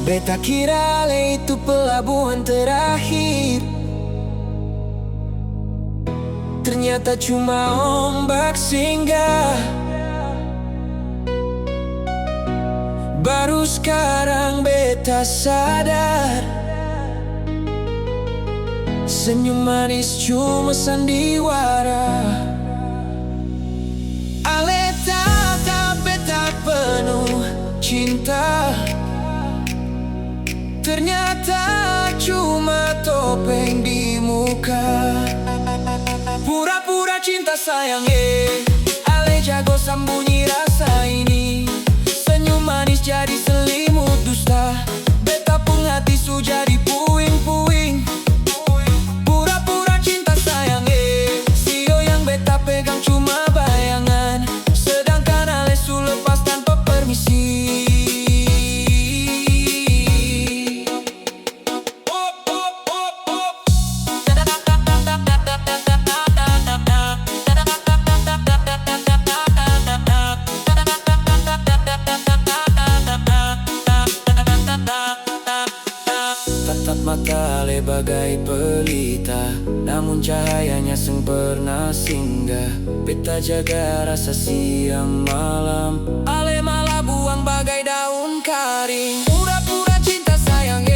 Beta kira ale itu pelabuhan terakhir, ternyata cuma ombak singgah. Baru sekarang beta sadar, senyum manis cuma sandiwara. Ale tatap beta penuh cinta, ternyata cuma topeng di muka. Pura-pura cinta sayang, ale jago sembunyi rasa ini. Senyum manis jadi selimut dusta, beta pun hati su jadi puing-puing. Pura-pura cinta sayang, sio yang beta pegang cuma bayangan, sedangkan ale su lepas tanpa permisi. Tatap mata ale bagai pelita, namun cahayanya sempurna singgah. Beta jaga rasa siang malam, ale malah buang bagai daun kering. Pura-pura cinta sayang,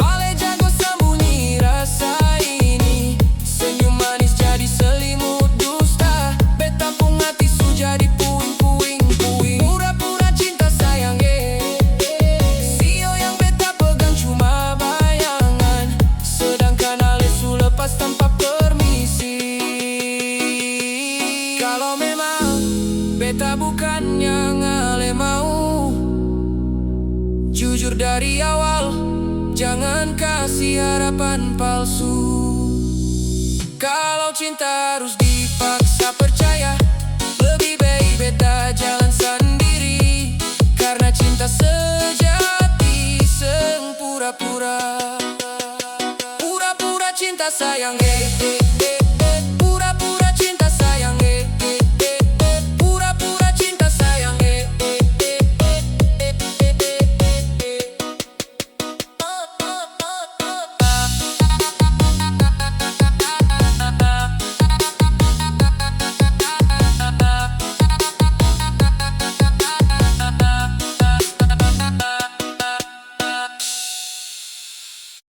ale jago sembunyi rasa ini. Senyum manis jadi selimut dusta, beta pun hati su jadi puing-puing. Pura-pura cinta sayang, sio yang beta pegang cuma bayangan, sedangkan ale su lepas tanpa permisi. Kalau memang beta bukan yang ale mau, jujur dari awal, jangan kasih harapan palsu. Kalau cinta harus dipaksa percaya, lebih baik beta jalan sendiri. Karena cinta sejati sempura-pura, pura-pura cinta sayang,